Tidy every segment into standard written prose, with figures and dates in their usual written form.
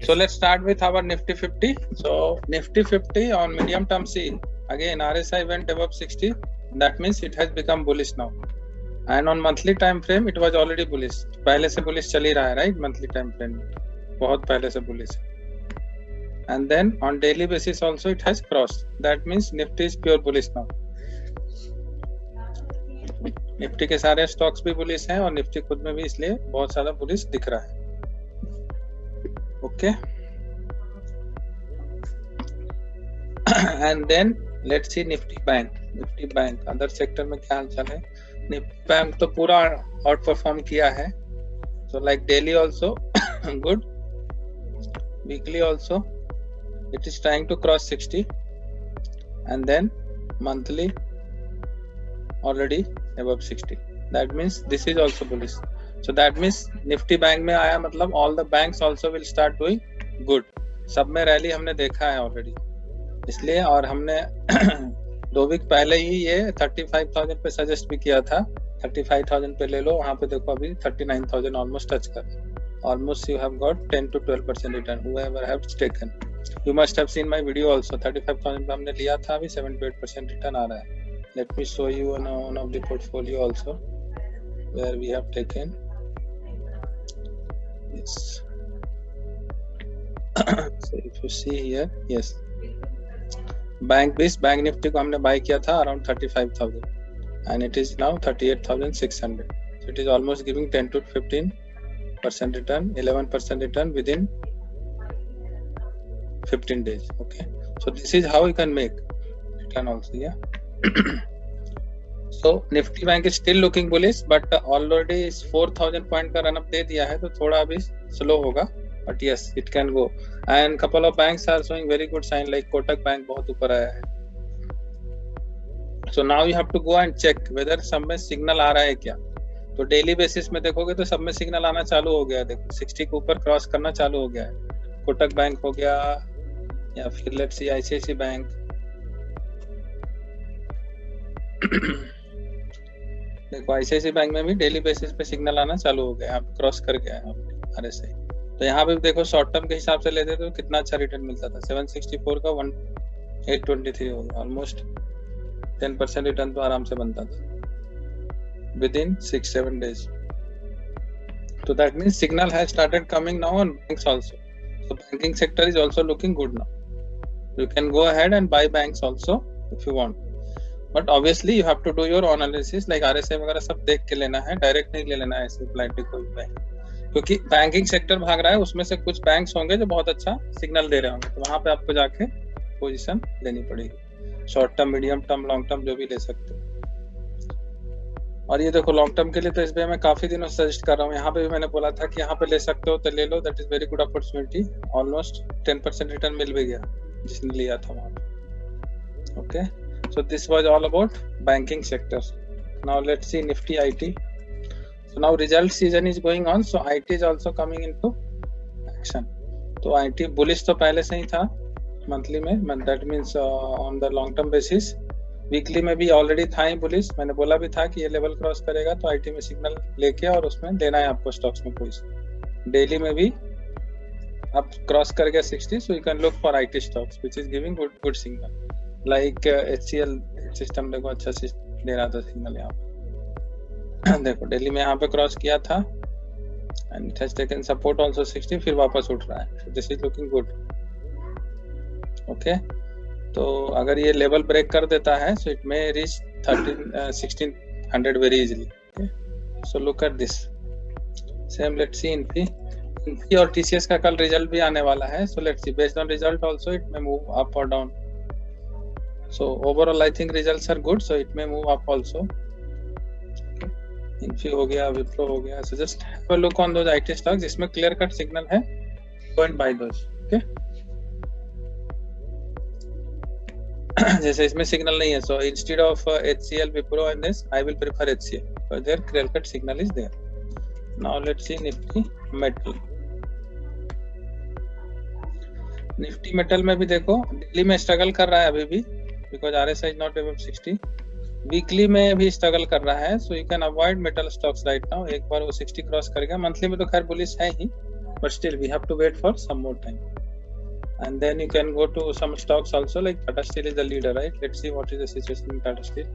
So let's start with our Nifty 50. So Nifty 50 on medium term, see again RSI went above 60. That means it has become bullish now. And on monthly time frame it was already bullish. पहले से bullish चल ही रहा है, right? Monthly time frame बहुत पहले से bullish. And then on daily basis also it has crossed. That means Nifty is pure bullish now. Nifty के सारे स्टॉक्स भी बुलिश हैं और निफ्टी खुद में भी इसलिए बहुत ज्यादा बुलिश दिख रहा है. Okay, and then let's see Nifty bank. Nifty bank other sector में क्या हालचाल है? निफ्टी बैंक तो पूरा आउट परफॉर्म किया है. So like daily also good, weekly also it is trying to cross 60 and then monthly already above 60. That means this is also bullish. So that means Nifty bank में आया मतलब all the banks also will start doing good. सब में rally हमने देखा है already, इसलिए और हमने 2 वीक पहले ही ये 35,000 पे सजेस्ट भी किया था. 35,000 पे ले लो, वहाँ पे देखो अभी 39,000 ऑलमोस्ट टच कर. Almost you have got 10 to 12% return. whoever have taken, you must have seen my video also. 35,000 पे हमने लिया था, अभी 7 to 8% रिटर्न आ रहा है. Let me show you one of the portfolio also where we have taken. Yes. So if you see here, yes, Bank Nifty को हमने buy किया था around 35,000 and it is now 38,600. So it is almost giving 10 to 15% return, 11% return within 15 days. Okay, so this is how you can make return also. Yeah. So Nifty Bank is still looking bullish, but already is 4,000 point का run up दे दिया है, तो थोड़ा अभी slow होगा, but yes it can go. And couple of banks are showing very good sign, like Kotak Bank बहुत ऊपर आया है. So now you have to go and check whether सब में सिग्नल आ रहा है क्या. तो डेली बेसिस में देखोगे तो सब में सिग्नल आना चालू हो गया है. देखो 60 के ऊपर क्रॉस करना चालू हो गया है. कोटक बैंक हो गया, या फिर लेट्स सी ICICI बैंक. देखो ICICI बैंक में भी डेली बेसिस पे सिग्नल आना चालू हो गया है, क्रॉस कर गया है RSI. तो यहाँ पे देखो शॉर्ट टर्म के हिसाब से लेते तो कितना अच्छा रिटर्न मिलता था. 764 का 1823 हो गया, ऑलमोस्ट 10% रिटर्न तो आराम से बनता था विद इन 6-7 days. तो that means signal has started coming now on banks also. So banking sector is also looking good now. You can go ahead and buy banks also if you want. But obviously you have to do your own analysis, like RSI वगैरह सब देख के लेना है, direct नहीं ले लेना है ऐसे ब्लाइंडली कोई बैंक. क्योंकि बैंकिंग सेक्टर भाग रहा है, उसमें से कुछ बैंक्स होंगे जो बहुत अच्छा सिग्नल दे रहे होंगे, तो वहां पे आपको जाके पोजीशन लेनी पड़ेगी. Short term, medium term, long term जो भी ले सकते हो. और ये देखो लॉन्ग टर्म के लिए तो SBI मैं काफी दिनों से सजेस्ट कर रहा हूँ. यहाँ पे भी मैंने बोला था कि यहाँ पे ले सकते हो तो ले लो, that is very good opportunity. Almost 10% return मिल भी गया जिसने लिया था वहां पे. Okay, so this was all about banking sector. Now let's see Nifty IT. So now result season is going on, so IT is also coming into action. तो IT bullish तो पहले से ही था मंथली में, that means on the long term basis. Weekly में भी already था ही bullish. मैंने बोला भी था कि ये लेवल क्रॉस करेगा तो IT में सिग्नल लेके और उसमें लेना है आपको स्टॉक्स में पोजीशन. डेली में भी अब क्रॉस कर गया 60, so you can look for IT stocks which is giving good signal. Like HCL system देखो अच्छा दे रहा था सिग्नल यहाँ पे. देखो डेली में यहाँ पे क्रॉस किया था and it has taken support also 60, फिर वापस उठ रहा है. So this is looking good. Okay, तो अगर ये लेवल ब्रेक कर देता है so it may reach 1600 very easily. Okay, so look at this. Same let's see Infy और TCS का कल रिजल्ट भी आने वाला है. So let's see based on result also it may move up or down. So overall I think results are good, so it may move up also. Okay. Infy हो गया, Wipro हो गया. So just have a look on those IT stocks जिसमें clear cut signal है, go and buy those. Okay. जैसे इसमें signal नहीं है, so instead of HCL, Wipro and this, I will prefer HCL. But their clear cut signal is there. Now let's see Nifty Metal. Nifty Metal में भी देखो daily में struggle कर रहा है अभी भी, because RSI is not above 60. Weekly में भी स्ट्रगल कर रहा है, so you can avoid metal stocks right now. एक बार वो 60 क्रॉस कर गया. मंथली में तो खैर बुलिश है ही, but still we have to wait for some more time. And then you can go to some stocks also, like Tata Steel is the leader, right? Let's see what is the situation in Tata Steel.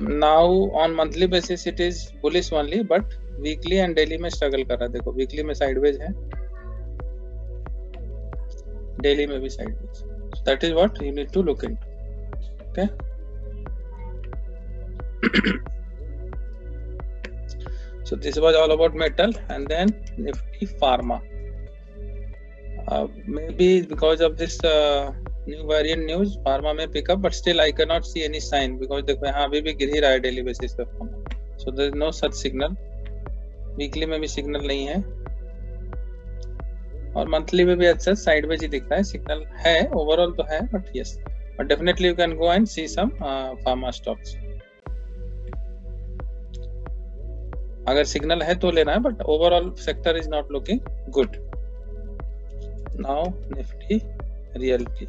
Now on monthly basis it is bullish only, but weekly and daily में struggle कर रहा है. देखो weekly में sideways है, daily में भी sideways. So that is what you need to look into. Okay. So this was all about metal. And then Nifty Pharma. Maybe because of this new variant news, Pharma may pick up, but still I cannot see any sign, because देखो यहाँ अभी भी गिर ही रहा है daily basis पे. So there is no such signal. Weekly में भी signal नहीं है, और monthly में भी अच्छा sideways ही दिख रहा है. Signal है overall तो है, but yes, but definitely you can go and see some pharma stocks. अगर सिग्नल है तो लेना है, but overall sector is not looking good. Now Nifty realty.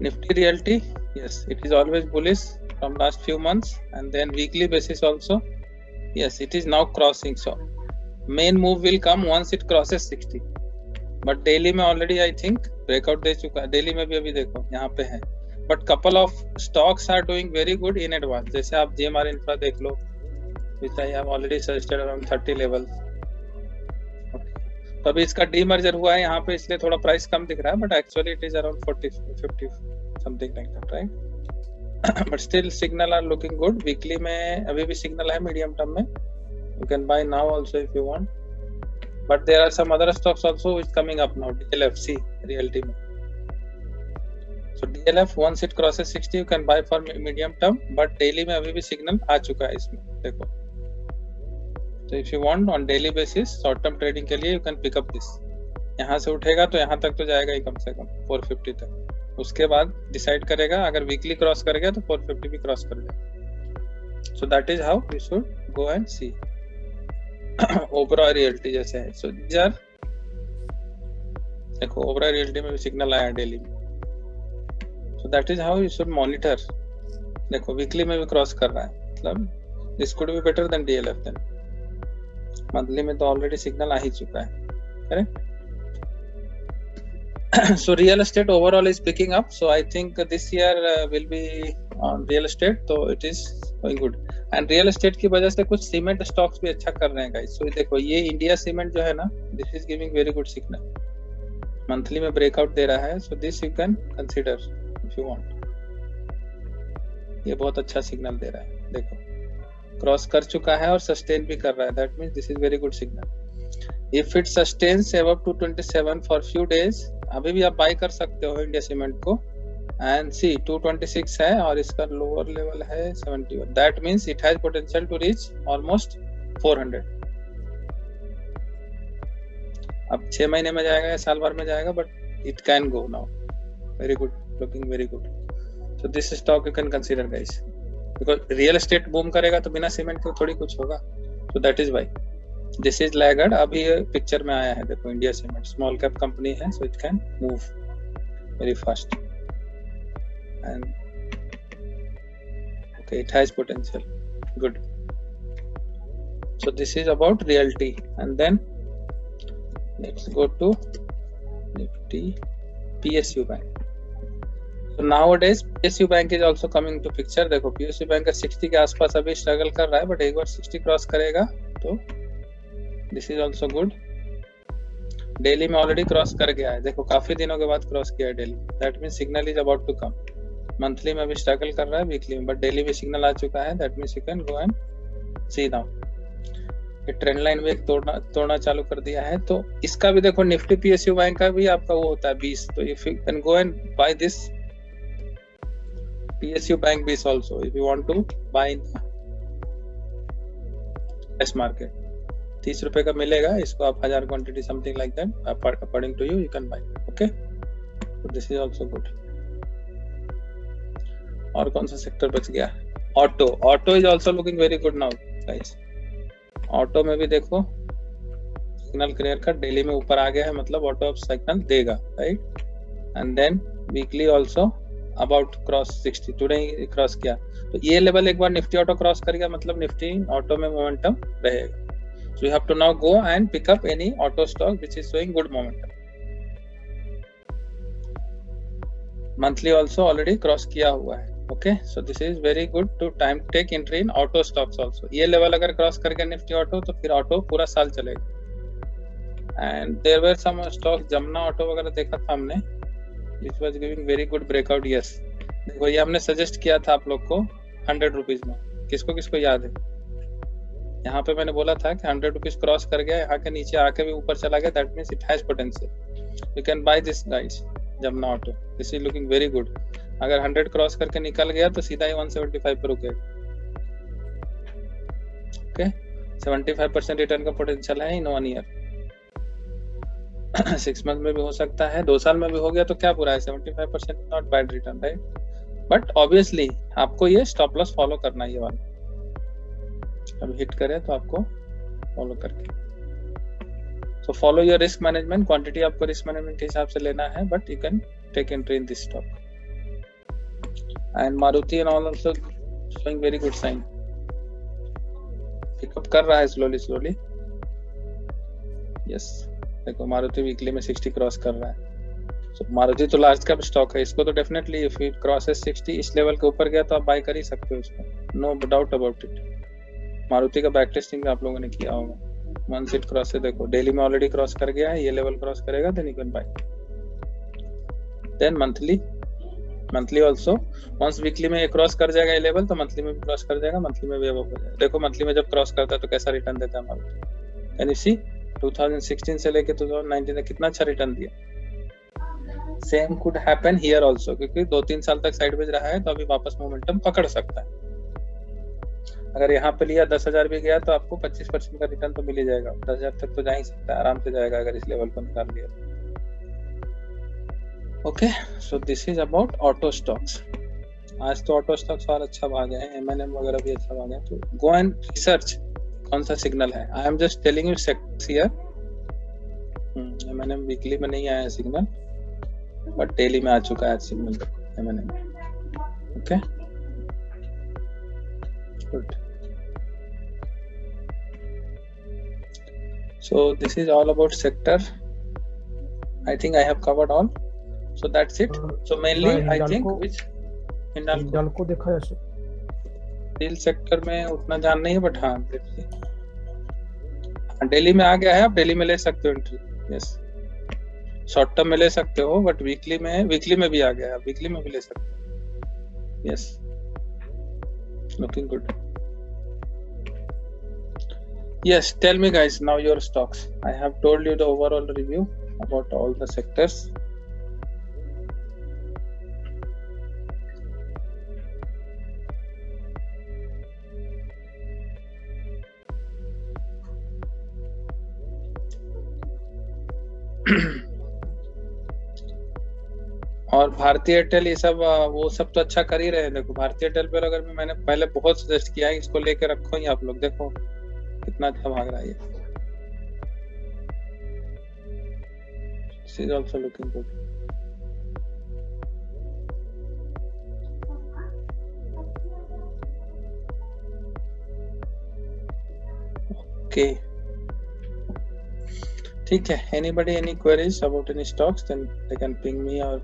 Nifty realty, yes, it is always bullish from last few months, and then weekly basis also, yes, it is now crossing. So main move will come once it crosses 60, but daily में already I think breakout दे चुका है. daily में भी अभी देखो यहाँ पे है, but couple of stocks are doing very good in advance. जैसे आप GMR Infra देख लो, which I have already suggested around 30 levels. तो अभी इसका डीमर्जर हुआ है यहाँ पे, इसलिए थोड़ा प्राइस कम दिख रहा है, but actually it is around 40-50 something like that, right? But still signal are looking good. Weekly में अभी भी signal है, medium term में you can buy now also if you want. But there are some other stocks also which coming up now. DLFC realty में. So DLF once it crosses 60 you can buy for medium term, but daily में अभी भी signal आ चुका है इसमें, देखो. So if you want on daily basis short term trading के लिए you can pick up this. यहाँ से उठेगा तो यहाँ तक तो जाएगा ही कम से कम 450 तक. उसके बाद डिसाइड करेगा, अगर वीकली क्रॉस कर गया तो 450 भी क्रॉस कर जाएगा. So that is how you should go and see. Oberoi Realty जैसे है. So these are, देखो Oberoi Realty में भी सिग्नल आया डेली में. So that is how you should monitor. देखो वीकली में भी क्रॉस कर रहा है, मतलब this could be better than DLF then. Monthly में तो ऑलरेडी सिग्नल आ ही चुका है, correct? So real estate overall is picking up. So I think this year will be on real estate, so it is going good. And real estate की वजह से कुछ cement stocks भी अच्छा कर रहे हैं गाइस. So देखो ये इंडिया सीमेंट जो है ना, this is giving very good signal. Monthly में ब्रेकआउट दे रहा है, so this you can consider if you want. ये बहुत अच्छा सिग्नल दे रहा है, देखो क्रॉस कर चुका है और सस्टेन भी कर रहा है. That means this is very good signal. If it sustains above 227 for few days, अभी भी आप बाय कर सकते हो इंडिया सीमेंट को. And see 226 है और इसका लोअर लेवल है 71. That means it has potential to reach almost 400. अब 6 महीने में जाएगा या साल भर में जाएगा, but it can go now. Very good, looking very good. So this stock you can consider guys, because real estate boom करेगा तो बिना सीमेंट के थोड़ी कुछ होगा. So that is why this is laggard. अभी ये पिक्चर में आया है, देखो India cement small cap company है, so it can move very fast and okay, it has potential. Good. So this is about realty. And then let's go to Nifty PSU Bank. So nowadays PSU Bank is also coming to picture. देखो PSU Bank का 60 के आसपास अभी struggle कर रहा है, but एक बार 60 cross करेगा तो this is also good. Daily में ऑलरेडी क्रॉस कर गया है, देखो काफी दिनों के बाद क्रॉस किया है daily. That means signal is about to come. Monthly में भी स्ट्रगल कर रहा है, वीकली में, बट डेली में सिग्नल आ चुका है. That means you can go and see now. ये ट्रेंड लाइन में एक तोड़ना चालू कर दिया है. तो इसका भी देखो निफ्टी पीएसयू बैंक का भी आपका वो होता है 20. तो if you can go and buy this PSU Bank BIS also if you want to buy in S market. 30 रुपए का मिलेगा, इसको आप 1000 quantity something like that according to you can buy. Okay, so this is also good. और कौन सा sector बच गया? Auto is also looking very good now guys. Auto में भी देखो सिग्नल क्लियर कट डेली में ऊपर आ गया है, मतलब ऑटो अब सिग्नल देगा, right? And then weekly also about cross 60 today cross किया, तो ये लेवल एक बार निफ्टी ऑटो क्रॉस कर गया मतलब निफ्टी ऑटो में मोमेंटम रहेगा। So you have to now go and pick up any auto stock which is showing good momentum. Monthly also already cross किया हुआ है। Okay, so this is very good to time take entry in auto stocks also. ये level अगर cross कर गया Nifty auto तो फिर auto पूरा साल चलेगा। And there were some stock, Jamna auto वगैरह देखा था हमने, which was giving very good breakout। yes, देखो ये हमने सजेस्ट किया था आप लोग को 100 रुपीज में, किसको किसको याद है? यहाँ पे मैंने बोला था कि 100 रुपीज क्रॉस कर गया, यहाँ के नीचे आके भी ऊपर चला गया, that means it has potential, you can by this guys Jamuna auto, this is looking very good. अगर 100 क्रॉस करके निकल गया तो सीधा ही 175 पे रुकेगा। ओके, 75% रिटर्न का पोटेंशियल है इन 1 ईयर। 6 मंथ में भी हो सकता है, 2 साल में भी हो गया तो क्या बुरा है, 75% not bad return, right? But obviously आपको ये स्टॉप लॉस फॉलो करना है, ये वाला अब हिट करे तो आपको फॉलो करके, so follow your risk management, quantity आपको risk management के हिसाब से लेना है, but you can take entry in this stock। and Maruti and all also showing very good sign, pick up कर रहा है slowly। yes, देखो मारुति वीकली में 60 क्रॉस कर रहा है। so, मारुति तो लार्ज कैप स्टॉक है, इसको तो डेफिनेटली इफ इट क्रॉसेस 60 इस लेवल के ऊपर गया तो आप बाय कर ही सकते हो इसको, no doubt about it. Maruti का बैक टेस्टिंग आप लोगों ने किया होगा। वंस इट क्रॉस है, देखो डेली में ऑलरेडी क्रॉस कर गया है, ये लेवल क्रॉस करेगा then you can buy. Then monthly also once weekly में ये क्रॉस कर जाएगा ये लेवल तो मंथली में भी क्रॉस कर जाएगा, मंथली में भी अब हो जाएगा। देखो मंथली में जब क्रॉस करता है तो कैसा रिटर्न देता है मारुति, कैन यू सी 2016 से लेके 2019 तक कितना अच्छा रिटर्न दिया। Same could happen here also, क्योंकि 2-3 साल तक साइडवेज रहा है तो अभी वापस मोमेंटम पकड़ सकता है। अगर यहाँ पे लिया 10,000 भी गया तो आपको 25% का रिटर्न तो मिल ही जाएगा, 10,000 तक तो जा ही सकता है, आराम से जाएगा अगर इस लेवल को निकाल लिया। Okay, so this is about auto stocks. आज तो ऑटो स्टॉक्स और अच्छा भागे हैं, M&M वगैरह भी अच्छा भागे हैं, तो गो एंड रिसर्च कौन सा सिग्नल है। I am just telling you sectors here. M&M weekly में नहीं आया सिग्नल, बट डेली में आ चुका है signal M&M। Okay, good. So this is all about sector. I think I have covered all. So that's it. So mainly I think which Hindalco देखा जैसे steel sector में उतना जान नहीं है, बट हाँ डेली में आ गया है, आप डेली में ले सकते हो एंट्री। यस, शॉर्ट टर्म में ले सकते हो, बट वीकली में भी आ गया है, वीकली में भी ले सकते हो। Yes, looking good. Yes, tell me guys now your stocks. I have told you the overall review about all the sectors. और भारतीय एयरटेल ये सब वो सब तो अच्छा कर ही रहे हैं। देखो भारतीय एयरटेल पर अगर मैंने पहले बहुत सजेस्ट किया है, इसको लेके रखो ही आप लोग, देखो कितना अच्छा भाग रहा है ये। This is also looking good. Okay. ठीक है। Anybody any queries about any stocks? Then they can ping me or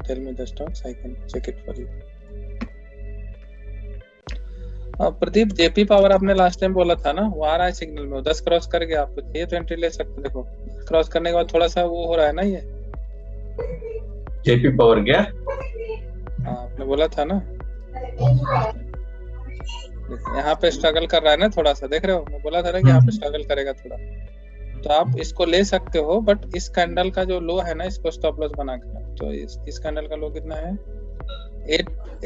tell me the stocks. I can check it for you. Pradeep, JP power आपने लास्ट टाइम बोला था ना, वो आ रहा है signal में, 10 क्रॉस कर गया, आपको चाहिए तो एंट्री ले सकते। देखो क्रॉस करने के बाद थोड़ा सा वो हो रहा है ना, ये जेपी पावर क्या? हाँ आपने बोला था ना, यहाँ पे स्ट्रगल कर रहा है ना थोड़ा सा, देख रहे हो? मैं बोला था ना कि यहाँ पे स्ट्रगल करेगा थोड़ा, तो आप इसको ले सकते हो। बट इस कैंडल का जो लो है ना, इसको स्टॉप लॉस बना के, तो इस कैंडल का लो कितना है,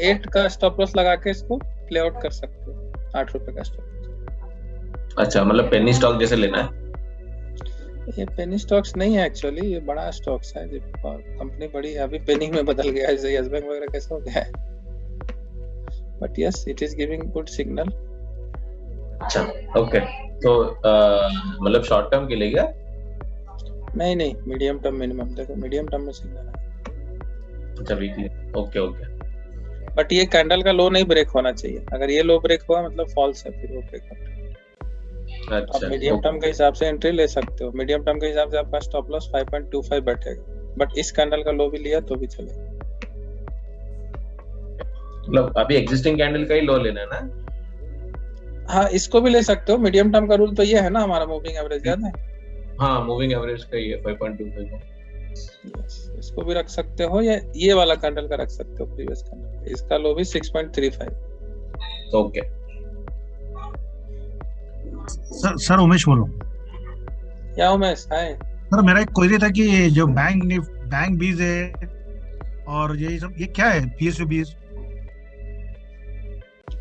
8 का स्टॉप लॉस लगा के इसको प्ले आउट कर सकते हो, 8 रुपए का स्टॉप। अच्छा, मतलब पेनी स्टॉक जैसे लेना है? ये पेनी स्टॉक्स नहीं है एक्चुअली, ये बड़ा स्टॉक्स है, कंपनी बड़ी है, अभी पेनी में बदल गया है, जैसे यस बैंक वगैरह कैसा हो गया है, but yes it is giving good signal. अच्छा, ओके, तो मतलब शॉर्ट टर्म के लिए क्या? नहीं, मीडियम टर्म मिनिमम, देखो मीडियम टर्म में सिग्नल है। अच्छा, वीकली, ओके। बट ये कैंडल का लो नहीं ब्रेक होना चाहिए, अगर ये लो ब्रेक हुआ मतलब फॉल्स है, फिर वो ब्रेक होता है। आप अच्छा मीडियम टर्म के हिसाब से एंट्री ले सकते हो, मीडियम टर्म के हिसाब से आपका स्टॉप लॉस 5.25 बैठेगा, बट इस कैंडल का लो भी लिया तो भी चलेगा। मतलब अभी एग्जिस्टिंग कैंडल का ही लो लेना है ना? हाँ, इसको भी ले सकते हो, मीडियम टर्म का रूल तो ये है ना हमारा, मूविंग एवरेज याद है? हाँ, मूविंग एवरेज का ही है 5.25 का। यस, इसको भी रख सकते हो, या ये वाला कैंडल का रख सकते हो, प्रीवियस कैंडल, इसका लो भी 6.35। ओके सर उमेश बोलो। क्या उमेश है? सर मेरा एक क्वेरी था कि जो बैंक बीज है और ये सब, ये क्या है? पीएसयू बीज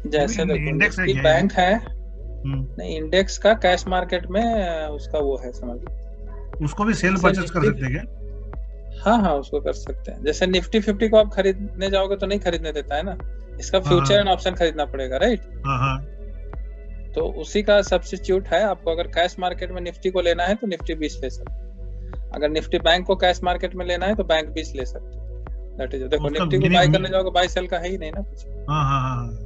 जैसे देखो इंडेक्स है निफ्टी क्या बैंक है, हम्म, नहीं इंडेक्स का कैश मार्केट में उसका वो है, समझ लो। उसको भी सेल जैसे परचेज कर निफ्टी, सकते हैं क्या? हाँ हाँ उसको कर सकते हैं। जैसे निफ्टी 50 को आप खरीदने जाओगे तो नहीं खरीदने देता है ना, इसका फ्यूचर एंड ऑप्शन खरीदना पड़ेगा, राइट? हाँ हाँ तो उसी का सब्स्टिट्यूट है। आपको अगर कैश मार्केट में निफ्टी को लेना है तो निफ्टी 20 ले सकते हो, अगर निफ्टी बैंक को कैश मार्केट में लेना है तो बैंक 20 ले सकते हो। दैट इज, देखो उसका निफ्टी को बाय करने जाओगे, बाय सेल का है ही नहीं ना कुछ, हाँ हाँ हाँ,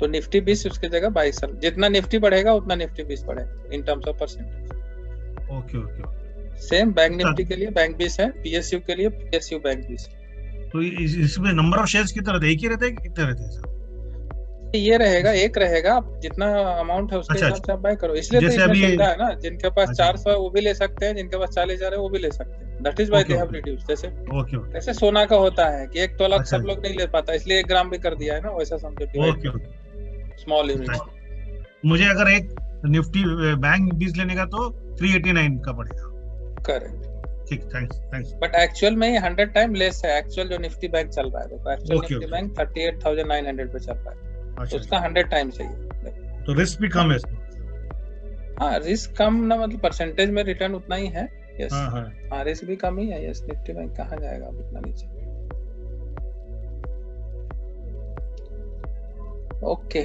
तो निफ्टी 20 उसकी जगह बाय सेल, जितना निफ्टी बढ़ेगा उतना निफ्टी 20 बढ़ेगा in terms of percentage. Okay okay. Same bank Nifty के लिए बैंक 20 है, पीएसयू के लिए पीएसयू बैंक 20। तो इसमें नंबर ऑफ शेयर्स कितना रहता है? एक ही रहता है कि कितने रहते हैं सर? ये रहेगा, एक रहेगा, आप जितना अमाउंट है उसके अच्छा, हिसाब से आप बाय करो। इसलिए तो जैसे इसमें अभी सुविधा है ना, जिनके पास अच्छा। 400 है वो भी ले सकते हैं, जिनके पास 40,000 है वो भी ले सकते हैं। That is why they have reduced. जैसे ओके ओके जैसे सोना का होता है कि 1 तोला अच्छा। सब लोग नहीं ले पाता, इसलिए 1 ग्राम भी कर दिया है ना, वैसा समझो, ओके ओके। Small unit. मुझे अगर एक निफ्टी बैंक बीज लेने का तो 389 का पड़ेगा। करेक्ट, ठीक, थैंक्स। बट एक्चुअल में ये 100 टाइम लेस है। एक्चुअल जो निफ्टी बैंक चल रहा है, देखो actual Okay, Nifty okay. Bank 38,900 पे चल रहा है, तो अच्छा, उसका 100 टाइम चाहिए। तो रिस्क भी कम है इसमें? हाँ, रिस्क कम ना, मतलब परसेंटेज में रिटर्न उतना ही है। यस, हाँ हाँ हाँ रिस्क भी कम ही है। यस, निफ्टी बैंक कहाँ जाएगा अब इतना नीचे। ओके,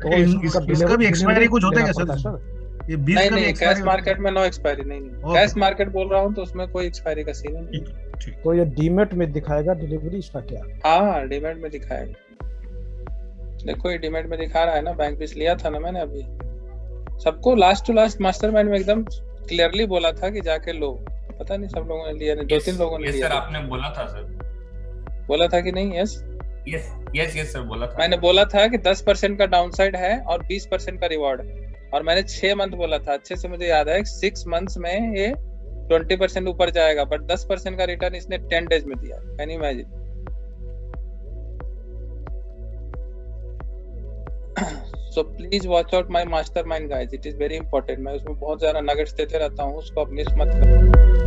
तो इसका भी एक्सपायरी कुछ होता है क्या सर? ये 20 नहीं का भी नहीं, कैश एक्सपायरी मार्केट में नो एक्सपायरी, नहीं Okay. कैश मार्केट बोल रहा हूँ तो उसमें कोई एक्सपायरी का सीन नहीं। ठीक। तो ये डीमेट में दिखाएगा डिलीवरी इसका क्या? हाँ, डीमेट में दिखाएगा। देखो ये डीमेट में दिखा रहा है ना, बैंक बीस लिया था ना मैंने अभी, सबको लास्ट टू लास्ट मास्टरमाइंड में एकदम क्लियरली बोला था कि जाके लो। पता नहीं सब लोगों ने लिया नहीं, 2-3 लोगों ने लिया। सर आपने बोला था सर, बोला था कि नहीं? यस यस सर बोला था। मैंने बोला था कि 10% का डाउनसाइड है और 20% का रिवॉर्ड है, और मैंने 6 मंथ बोला था। अच्छे से मुझे याद है, 6 मंथ्स में ये 20% ऊपर जाएगा, बट 10% का रिटर्न इसने 10 डेज में दिया। Can you imagine? So please watch out my mastermind guys, it is very important. मैं उसमें बहुत ज्यादा नगेट्स देते रहता हूँ, उसको आप मिस मत करो।